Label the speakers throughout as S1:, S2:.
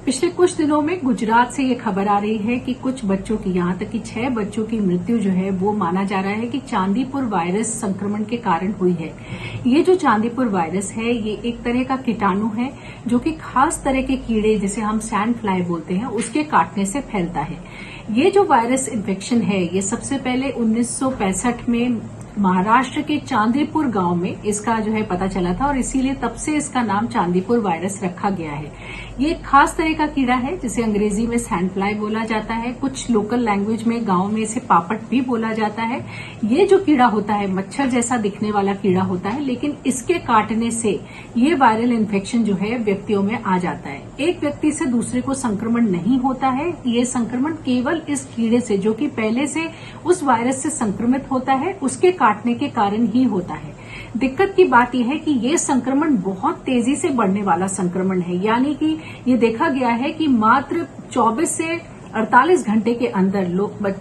S1: पिछले कुछ दिनों में गुजरात से ये खबर आ रही है कि कुछ बच्चों की, यहां तक कि 6 बच्चों की मृत्यु जो है वो माना जा रहा है कि चांदीपुर वायरस संक्रमण के कारण हुई है। ये जो चांदीपुर वायरस है ये एक तरह का कीटाणु है जो कि खास तरह के कीड़े, जिसे हम सैंड फ्लाई बोलते हैं, उसके काटने से फैलता है। ये जो वायरस इन्फेक्शन है ये सबसे पहले 1965 में महाराष्ट्र के चांदीपुर गांव में इसका जो है पता चला था और इसीलिए तब से इसका नाम चांदीपुर वायरस रखा गया है। ये एक खास तरह का कीड़ा है जिसे अंग्रेजी में सैंड फ्लाई बोला जाता है, कुछ लोकल लैंग्वेज में गांव में इसे पापट भी बोला जाता है। ये जो कीड़ा होता है मच्छर जैसा दिखने वाला कीड़ा होता है, लेकिन इसके काटने से ये वायरल इन्फेक्शन जो है व्यक्तियों में आ जाता है। एक व्यक्ति से दूसरे को संक्रमण नहीं होता है, ये संक्रमण केवल इस कीड़े से, जो कि पहले से उस वायरस से संक्रमित होता है, उसके काटने के कारण ही होता है। दिक्कत की बात यह है कि ये संक्रमण बहुत तेजी से बढ़ने वाला संक्रमण है, यानी कि ये देखा गया है कि मात्र 24 से 48 घंटे के अंदर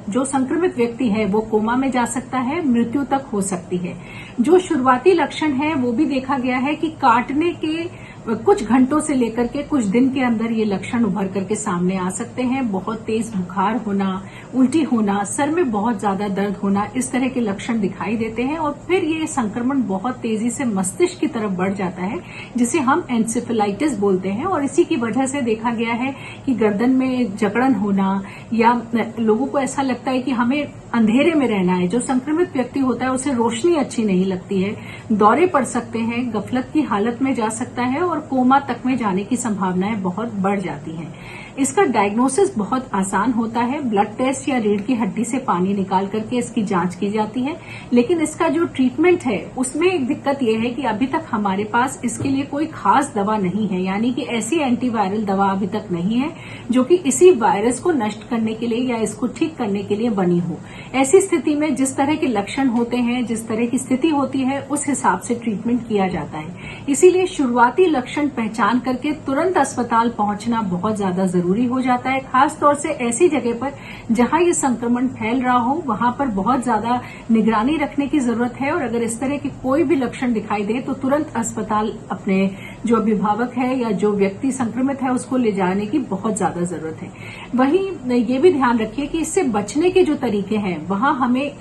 S1: जो संक्रमित व्यक्ति है वो कोमा में जा सकता है, मृत्यु तक हो सकती है। जो शुरुआती लक्षण है वो भी देखा गया है कि काटने के कुछ घंटों से लेकर के कुछ दिन के अंदर ये लक्षण उभर करके सामने आ सकते हैं। बहुत तेज बुखार होना, उल्टी होना, सर में बहुत ज्यादा दर्द होना, इस तरह के लक्षण दिखाई देते हैं और फिर ये संक्रमण बहुत तेजी से मस्तिष्क की तरफ बढ़ जाता है, जिसे हम एन्सेफेलाइटिस बोलते हैं। और इसी की वजह से देखा गया है कि गर्दन में जकड़न होना, या लोगों को ऐसा लगता है कि हमें अंधेरे में रहना है। जो संक्रमित व्यक्ति होता है उसे रोशनी अच्छी नहीं लगती है, दौरे पड़ सकते हैं, गफलत की हालत में जा सकता है और कोमा तक में जाने की संभावनाएं बहुत बढ़ जाती हैं। इसका डायग्नोसिस बहुत आसान होता है, ब्लड टेस्ट या रीढ़ की हड्डी से पानी निकाल करके इसकी जांच की जाती है। लेकिन इसका जो ट्रीटमेंट है उसमें एक दिक्कत यह है कि अभी तक हमारे पास इसके लिए कोई खास दवा नहीं है, यानी कि ऐसी एंटीवायरल दवा अभी तक नहीं है जो कि इसी वायरस को नष्ट करने के लिए या इसको ठीक करने के लिए बनी हो। ऐसी स्थिति में जिस तरह के लक्षण होते हैं, जिस तरह की स्थिति होती है, उस हिसाब से ट्रीटमेंट किया जाता है। इसीलिए शुरुआती लक्षण पहचान करके तुरंत अस्पताल पहुंचना बहुत ज्यादा जरूरी हो जाता है। खास तौर से ऐसी जगह पर जहां ये संक्रमण फैल रहा हो वहां पर बहुत ज्यादा निगरानी रखने की जरूरत है और अगर इस तरह के कोई भी लक्षण दिखाई दे तो तुरंत अस्पताल अपने जो अभिभावक है या जो व्यक्ति संक्रमित है उसको ले जाने की बहुत ज्यादा जरूरत है। वहीं ये भी ध्यान रखिए कि इससे बचने के जो तरीके हैं वहां हमें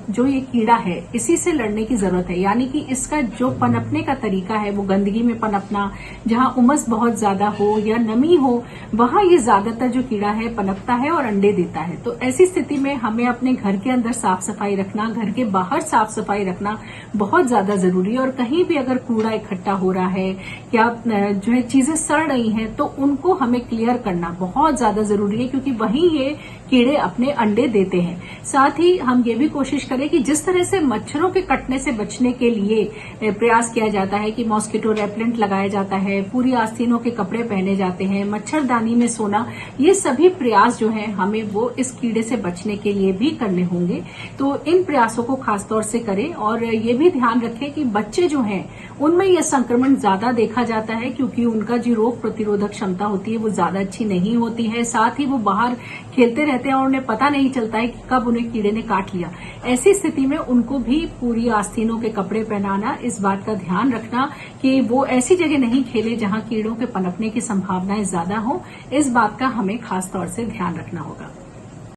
S1: जो ये कीड़ा है इसी से लड़ने की जरूरत है, यानी कि इसका जो पनपने का तरीका है वो गंदगी में पनपना, जहां उमस बहुत ज्यादा हो या नमी हो वहां ये ज्यादातर जो कीड़ा है पनपता है और अंडे देता है। तो ऐसी स्थिति में हमें अपने घर के अंदर साफ सफाई रखना, घर के बाहर साफ सफाई रखना बहुत ज्यादा जरूरी है। और कहीं भी अगर कूड़ा इकट्ठा हो रहा है या जो है चीजें सड़ रही हैं तो उनको हमें क्लियर करना बहुत ज्यादा जरूरी है, क्योंकि वहीं ये कीड़े अपने अंडे देते हैं। साथ ही हम ये भी कोशिश करें कि जिस तरह से मच्छरों के कटने से बचने के लिए प्रयास किया जाता है कि मॉस्किटो रेपेलेंट लगाया जाता है, पूरी आस्तीनों के कपड़े पहने जाते हैं, मच्छरदानी में सोना, ये सभी प्रयास जो हैं हमें वो इस कीड़े से बचने के लिए भी करने होंगे। तो इन प्रयासों को खासतौर से करें और ये भी ध्यान रखें कि बच्चे जो हैं उनमें यह संक्रमण ज्यादा देखा जाता है, क्योंकि उनका जो रोग प्रतिरोधक क्षमता होती है वो ज्यादा अच्छी नहीं होती है। साथ ही वो बाहर खेलते रहते हैं और उन्हें पता नहीं चलता है कि कब उन्हें कीड़े ने काट लिया। ऐसी स्थिति में उनको भी पूरी आस्तीनों के कपड़े पहनाना, इस बात का ध्यान रखना कि वो ऐसी जगह नहीं खेले जहां कीड़ों के पनपने की संभावनाएं ज्यादा हो, इस बात का हमें खास तौर से ध्यान रखना होगा।